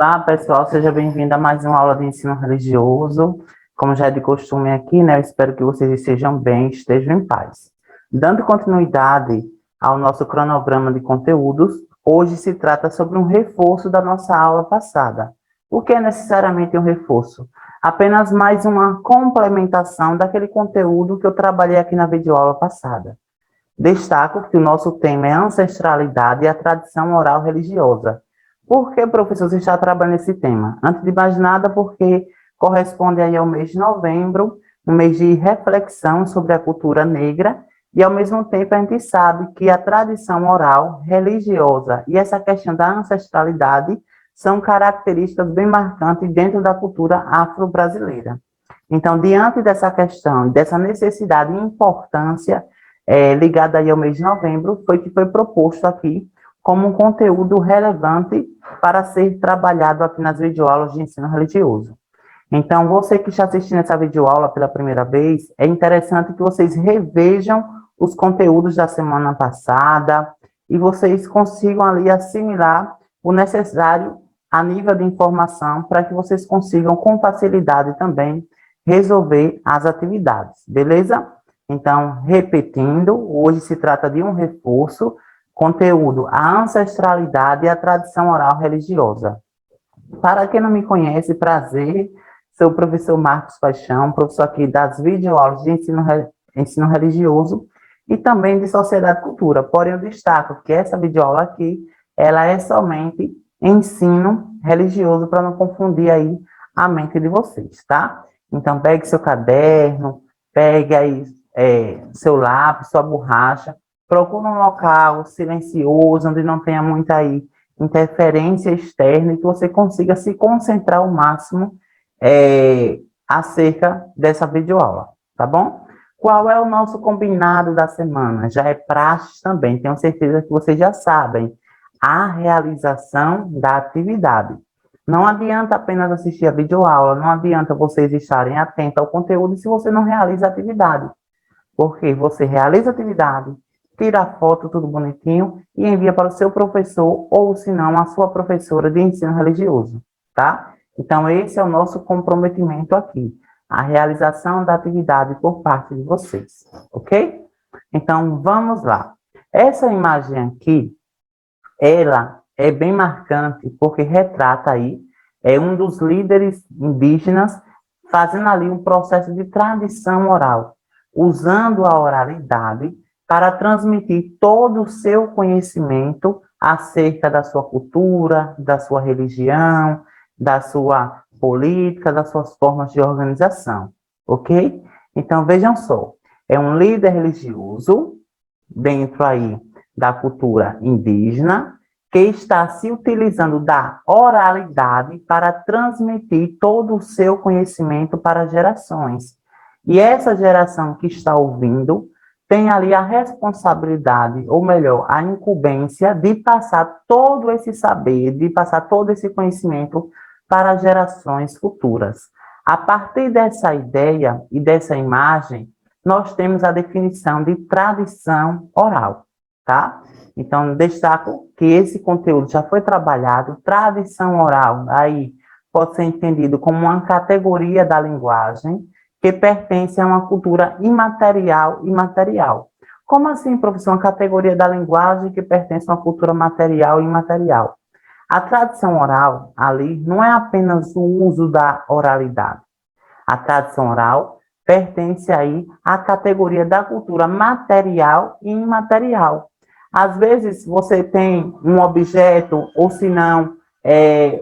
Olá, pessoal, seja bem-vindo a mais uma aula de ensino religioso. Como já é de costume aqui, né, eu espero que vocês estejam bem, estejam em paz. Dando continuidade ao nosso cronograma de conteúdos, hoje se trata sobre um reforço da nossa aula passada. O que é necessariamente um reforço? Apenas mais uma complementação daquele conteúdo que eu trabalhei aqui na videoaula passada. Destaco que o nosso tema é ancestralidade e a tradição oral religiosa. Por que, professor, você está trabalhando esse tema? Antes de mais nada, porque corresponde aí ao mês de novembro, um mês de reflexão sobre a cultura negra, e ao mesmo tempo a gente sabe que a tradição oral religiosa e essa questão da ancestralidade são características bem marcantes dentro da cultura afro-brasileira. Então, diante dessa questão, dessa necessidade e importância ligada aí ao mês de novembro, foi que foi proposto aqui como um conteúdo relevante para ser trabalhado aqui nas videoaulas de ensino religioso. Então, você que está assistindo essa videoaula pela primeira vez, é interessante que vocês revejam os conteúdos da semana passada e vocês consigam ali assimilar o necessário a nível de informação para que vocês consigam com facilidade também resolver as atividades, beleza? Então, repetindo, hoje se trata de um reforço, conteúdo, a ancestralidade e a tradição oral religiosa. Para quem não me conhece, prazer, sou o professor Marcos Paixão, professor aqui das videoaulas de ensino religioso e também de sociedade e cultura. Porém, eu destaco que essa videoaula aqui, ela é somente ensino religioso, para não confundir aí a mente de vocês, tá? Então, pegue seu caderno, pegue aí seu lápis, sua borracha, procure um local silencioso, onde não tenha muita aí interferência externa e que você consiga se concentrar ao máximo acerca dessa videoaula, tá bom? Qual é o nosso combinado da semana? Já é praxe também, tenho certeza que vocês já sabem. A realização da atividade. Não adianta apenas assistir a videoaula, não adianta vocês estarem atentos ao conteúdo se você não realiza a atividade. Porque você realiza a atividade, tira a foto, tudo bonitinho, e envia para o seu professor, ou se não, a sua professora de ensino religioso, tá? Então, esse é o nosso comprometimento aqui, a realização da atividade por parte de vocês, ok? Então, vamos lá. Essa imagem aqui, ela é bem marcante, porque retrata aí, um dos líderes indígenas fazendo ali um processo de tradição oral, usando a oralidade para transmitir todo o seu conhecimento acerca da sua cultura, da sua religião, da sua política, das suas formas de organização, ok? Então, vejam só, é um líder religioso dentro aí da cultura indígena, que está se utilizando da oralidade para transmitir todo o seu conhecimento para gerações. E essa geração que está ouvindo tem ali a responsabilidade, ou melhor, a incumbência de passar todo esse saber, de passar todo esse conhecimento para gerações futuras. A partir dessa ideia e dessa imagem, nós temos a definição de tradição oral, tá? Então, destaco que esse conteúdo já foi trabalhado, tradição oral, aí pode ser entendido como uma categoria da linguagem que pertence a uma cultura imaterial e material. Como assim, professor, uma categoria da linguagem que pertence a uma cultura material e imaterial? A tradição oral, ali, não é apenas o uso da oralidade. A tradição oral pertence aí à categoria da cultura material e imaterial. Às vezes, você tem um objeto, ou se não,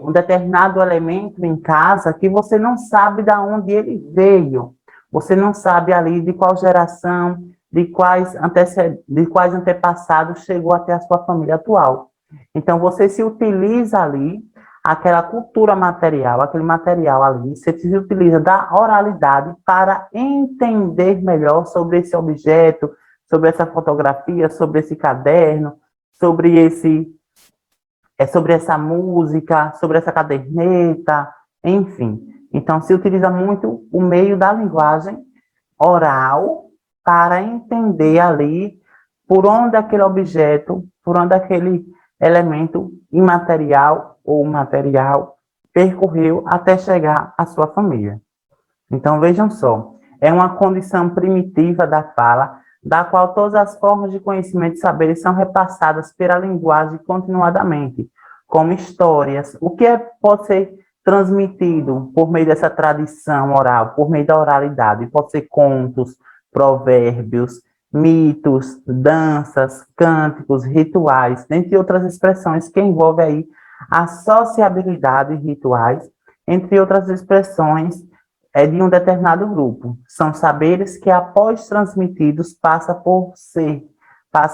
um determinado elemento em casa que você não sabe de onde ele veio. Você não sabe ali de qual geração, de quais antepassados chegou até a sua família atual. Então, você se utiliza ali aquela cultura material, aquele material ali, você se utiliza da oralidade para entender melhor sobre esse objeto, sobre essa fotografia, sobre esse caderno, sobre essa música, sobre essa caderneta, enfim. Então, se utiliza muito o meio da linguagem oral para entender ali por onde aquele objeto, por onde aquele elemento imaterial ou material percorreu até chegar à sua família. Então, vejam só, é uma condição primitiva da fala, da qual todas as formas de conhecimento e saberes são repassadas pela linguagem continuadamente, como histórias, o que pode ser transmitido por meio dessa tradição oral, por meio da oralidade, pode ser contos, provérbios, mitos, danças, cânticos, rituais, dentre outras expressões que envolvem aí a sociabilidade e rituais, entre outras expressões de um determinado grupo. São saberes que, após transmitidos, passa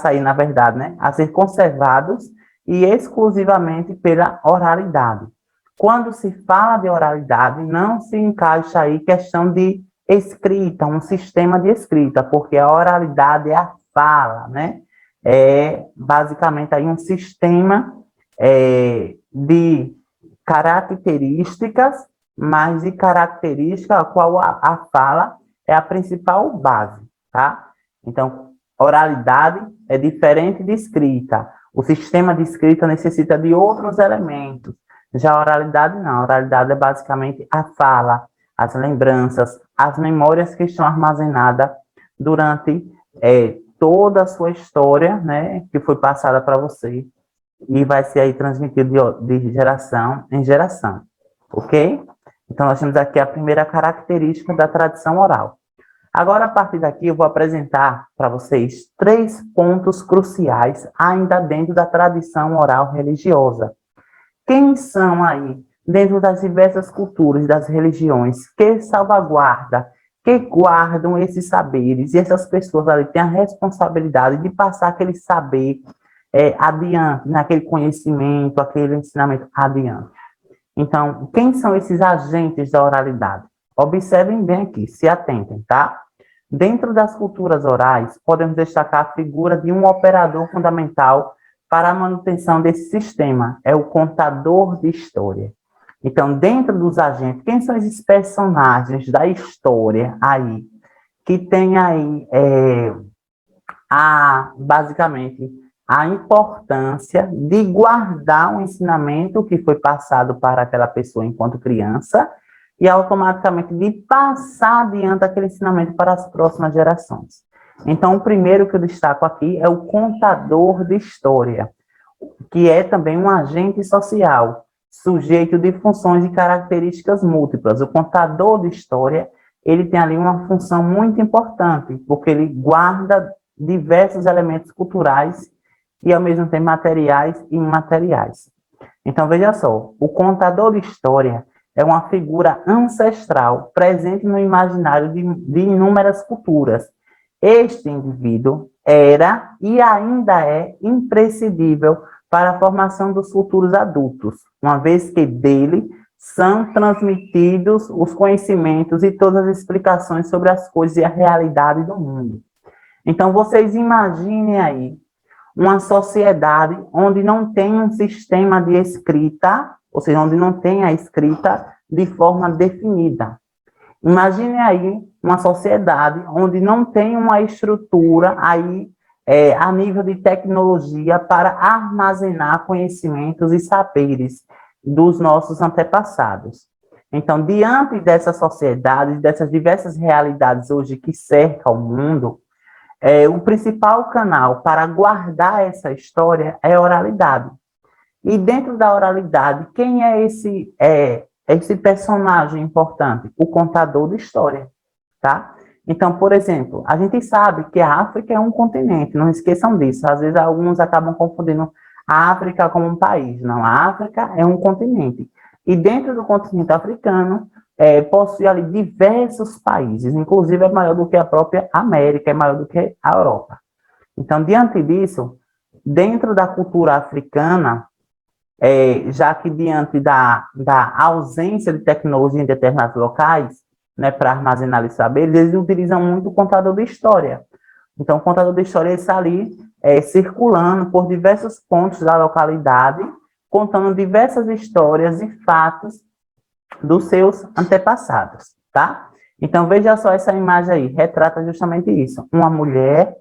aí, na verdade, né, a ser conservados e exclusivamente pela oralidade. Quando se fala de oralidade, não se encaixa aí questão de escrita, um sistema de escrita, porque a oralidade é a fala, né? É basicamente aí um sistema de características, mas de característica a qual a fala é a principal base, tá? Então, oralidade é diferente de escrita. O sistema de escrita necessita de outros elementos. Já a oralidade não. A oralidade é basicamente a fala, as lembranças, as memórias que estão armazenadas durante toda a sua história, né, que foi passada para você e vai ser aí transmitido de geração em geração, ok? Então, nós temos aqui a primeira característica da tradição oral. Agora, a partir daqui, eu vou apresentar para vocês 3 pontos cruciais ainda dentro da tradição oral religiosa. Quem são aí, dentro das diversas culturas, das religiões, que salvaguarda, que guardam esses saberes, e essas pessoas ali têm a responsabilidade de passar aquele saber adiante, naquele conhecimento, aquele ensinamento adiante. Então, quem são esses agentes da oralidade? Observem bem aqui, se atentem, tá? Dentro das culturas orais, podemos destacar a figura de um operador fundamental para a manutenção desse sistema, é o contador de história. Então, dentro dos agentes, quem são esses personagens da história aí, que tem aí, basicamente, a importância de guardar o ensinamento que foi passado para aquela pessoa enquanto criança e automaticamente de passar adiante aquele ensinamento para as próximas gerações. Então, o primeiro que eu destaco aqui é o contador de história, que é também um agente social, sujeito de funções e características múltiplas. O contador de história, ele tem ali uma função muito importante, porque ele guarda diversos elementos culturais e, ao mesmo tempo, materiais e imateriais. Então, veja só, o contador de história é uma figura ancestral presente no imaginário de inúmeras culturas. Este indivíduo era e ainda é imprescindível para a formação dos futuros adultos, uma vez que dele são transmitidos os conhecimentos e todas as explicações sobre as coisas e a realidade do mundo. Então, vocês imaginem aí uma sociedade onde não tem um sistema de escrita, ou seja, onde não tem a escrita de forma definida. Imagine aí uma sociedade onde não tem uma estrutura aí a nível de tecnologia para armazenar conhecimentos e saberes dos nossos antepassados. Então, diante dessa sociedade, dessas diversas realidades hoje que cercam o mundo, o principal canal para guardar essa história é a oralidade. E dentro da oralidade, quem é esse personagem importante? O contador de história, tá? Então, por exemplo, a gente sabe que a África é um continente, não esqueçam disso. Às vezes, alguns acabam confundindo a África como um país. Não, a África é um continente. E dentro do continente africano, possui ali diversos países, inclusive é maior do que a própria América, é maior do que a Europa. Então, diante disso, dentro da cultura africana, já que diante da ausência de tecnologia em determinados locais, né, para armazenar os saberes, eles utilizam muito o contador de história. Então, o contador de história está ali circulando por diversos pontos da localidade, contando diversas histórias e fatos dos seus antepassados, tá? Então, veja só essa imagem aí, retrata justamente isso. Uma mulher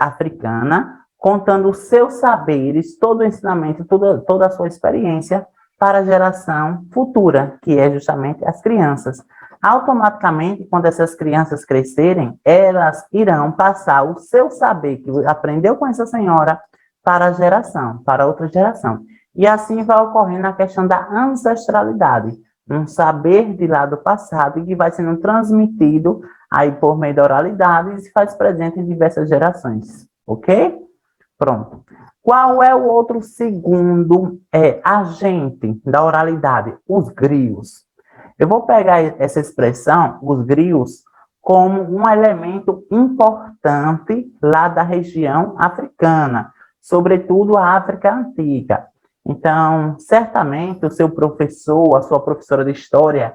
africana contando os seus saberes, todo o ensinamento, toda a sua experiência para a geração futura, que é justamente as crianças. Automaticamente, quando essas crianças crescerem, elas irão passar o seu saber que aprendeu com essa senhora para a geração, para outra geração. E assim vai ocorrendo a questão da ancestralidade, um saber de lá do passado que vai sendo transmitido aí por meio da oralidade e se faz presente em diversas gerações, ok? Pronto. Qual é o outro segundo agente da oralidade? Os griots. Eu vou pegar essa expressão, os griots, como um elemento importante lá da região africana, sobretudo a África Antiga. Então, certamente, o seu professor, a sua professora de história,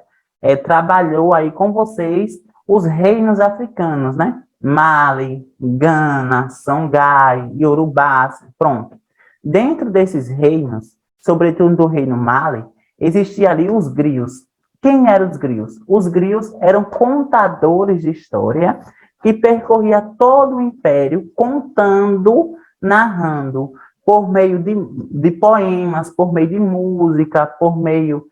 trabalhou aí com vocês os reinos africanos, né? Mali, Gana, Songhai, Yorubá, pronto. Dentro desses reinos, sobretudo do reino Mali, existia ali os griots. Quem eram os griots? Os griots eram contadores de história que percorria todo o império contando, narrando, por meio de poemas, por meio de música, por meio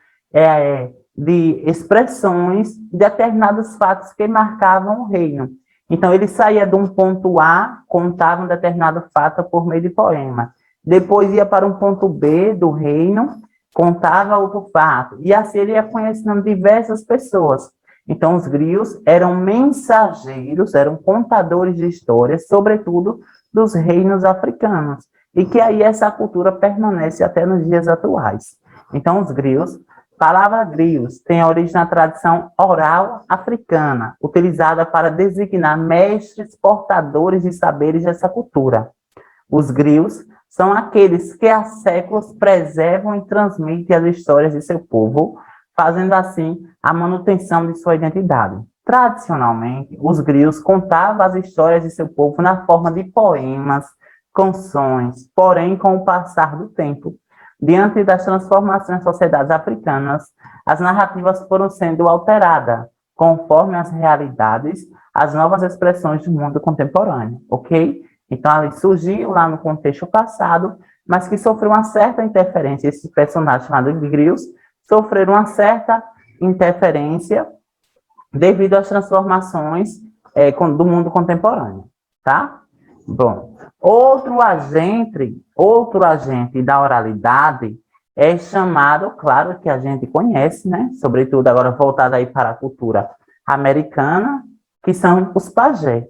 de expressões, determinados fatos que marcavam o reino. Então, ele saía de um ponto A, contava um determinado fato por meio de poema. Depois ia para um ponto B do reino, contava outro fato. E assim ele ia conhecendo diversas pessoas. Então, os griots eram mensageiros, eram contadores de histórias, sobretudo dos reinos africanos. E que aí essa cultura permanece até nos dias atuais. Então, os griots, a palavra griots tem origem na tradição oral africana, utilizada para designar mestres portadores de saberes dessa cultura. Os griots são aqueles que há séculos preservam e transmitem as histórias de seu povo, fazendo assim a manutenção de sua identidade. Tradicionalmente, os griots contavam as histórias de seu povo na forma de poemas, canções, porém, com o passar do tempo, diante das transformações das sociedades africanas, as narrativas foram sendo alteradas, conforme as realidades, as novas expressões do mundo contemporâneo, ok? Então, ele surgiu lá no contexto passado, mas que sofreu uma certa interferência. Esses personagens chamados de griots sofreram uma certa interferência devido às transformações do mundo contemporâneo, tá? Bom, outro agente da oralidade é chamado, claro que a gente conhece, né? Sobretudo agora voltado aí para a cultura americana, que são os pajés,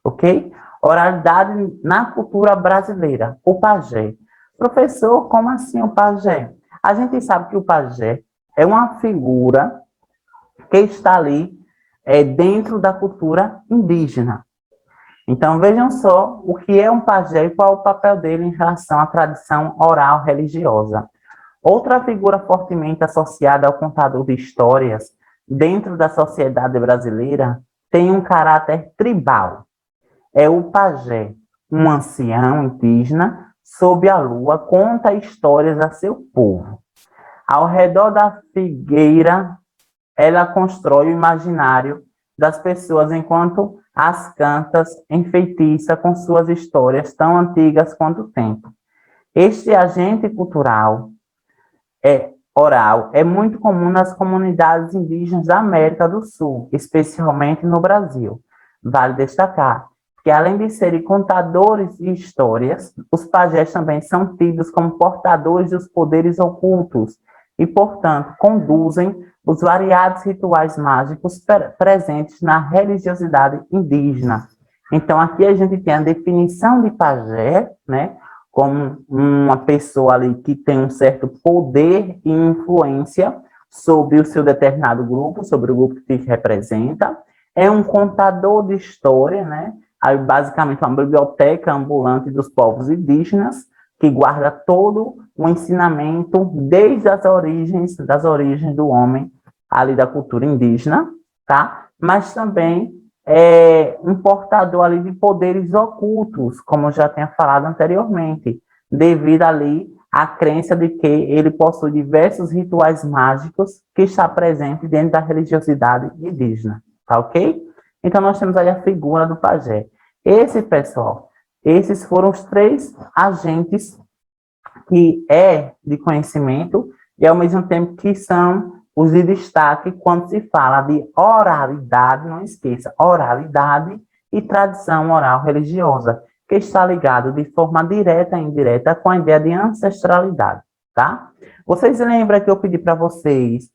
ok? Oralidade na cultura brasileira, o pajé. Professor, como assim o pajé? A gente sabe que o pajé é uma figura que está ali dentro da cultura indígena. Então, vejam só o que é um pajé e qual é o papel dele em relação à tradição oral religiosa. Outra figura fortemente associada ao contador de histórias dentro da sociedade brasileira tem um caráter tribal. É o pajé, um ancião indígena, sob a lua, conta histórias a seu povo. Ao redor da figueira, ela constrói o imaginário das pessoas enquanto as cantas enfeitiça com suas histórias tão antigas quanto o tempo. Este agente cultural oral é muito comum nas comunidades indígenas da América do Sul, especialmente no Brasil. Vale destacar que, além de serem contadores de histórias, os pajés também são tidos como portadores dos poderes ocultos e, portanto, conduzem os variados rituais mágicos presentes na religiosidade indígena. Então, aqui a gente tem a definição de pajé, né, como uma pessoa ali que tem um certo poder e influência sobre o seu determinado grupo, sobre o grupo que te representa. É um contador de história, né? Aí, basicamente, uma biblioteca ambulante dos povos indígenas, que guarda todo o ensinamento desde as origens, das origens do homem, ali da cultura indígena, tá? Mas também é um portador ali de poderes ocultos, como eu já tinha falado anteriormente, devido ali à crença de que ele possui diversos rituais mágicos que está presente dentro da religiosidade indígena, tá ok? Então, nós temos aí a figura do pajé. Esses foram os 3 agentes que é de conhecimento e ao mesmo tempo que são os de destaque quando se fala de oralidade, não esqueça, oralidade e tradição oral religiosa, que está ligado de forma direta e indireta com a ideia de ancestralidade, tá? Vocês lembram que eu pedi para vocês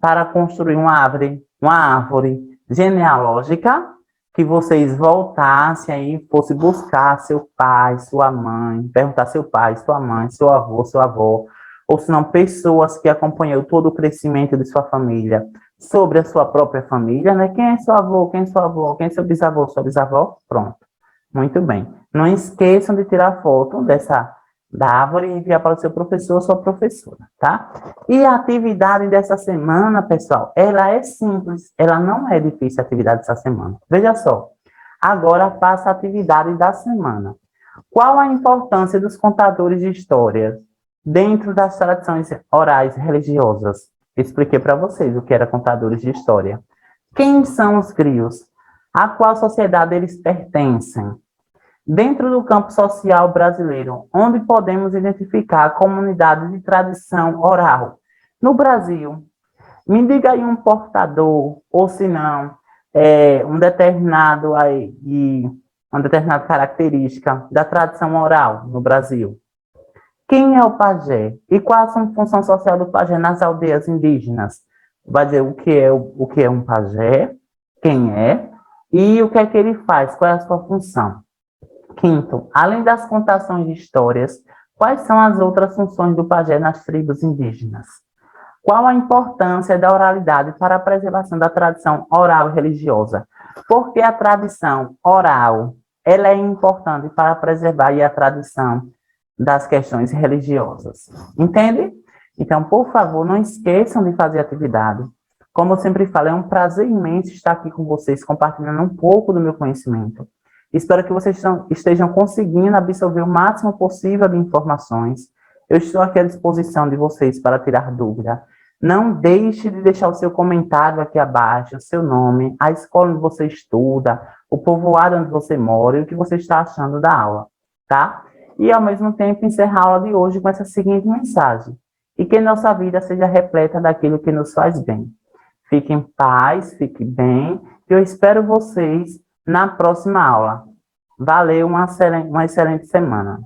para construir uma árvore genealógica, que vocês voltassem aí, fossem buscar seu pai, sua mãe, perguntar seu pai, sua mãe, seu avô, sua avó, ou se não, pessoas que acompanhou todo o crescimento de sua família, sobre a sua própria família, né? Quem é seu avô, quem é sua avó, quem é seu bisavô, sua bisavó? Pronto. Muito bem. Não esqueçam de tirar foto da árvore e enviar para o seu professor ou sua professora, tá? E a atividade dessa semana, pessoal, ela é simples, ela não é difícil a atividade dessa semana. Veja só, agora faça a atividade da semana. Qual a importância dos contadores de histórias dentro das tradições orais religiosas? Expliquei para vocês o que era contadores de história. Quem são os griots? A qual sociedade eles pertencem? Dentro do campo social brasileiro, onde podemos identificar comunidades de tradição oral? No Brasil, me diga aí um portador, ou se não, uma determinada característica da tradição oral no Brasil. Quem é o pajé? E qual a função social do pajé nas aldeias indígenas? Vai dizer o que é um pajé, quem é, e o que é que ele faz, qual é a sua função. Quinto, além das contações de histórias, quais são as outras funções do pajé nas tribos indígenas? Qual a importância da oralidade para a preservação da tradição oral religiosa? Porque a tradição oral, ela é importante para preservar a tradição das questões religiosas. Entende? Então, por favor, não esqueçam de fazer atividade. Como eu sempre falo, é um prazer imenso estar aqui com vocês, compartilhando um pouco do meu conhecimento. Espero que vocês estejam conseguindo absorver o máximo possível de informações. Eu estou aqui à disposição de vocês para tirar dúvida. Não deixe de deixar o seu comentário aqui abaixo, o seu nome, a escola onde você estuda, o povoado onde você mora e o que você está achando da aula, tá? E, ao mesmo tempo, encerrar a aula de hoje com essa seguinte mensagem: e que nossa vida seja repleta daquilo que nos faz bem. Fique em paz, fique bem, e eu espero vocês na próxima aula. Valeu, uma excelente semana.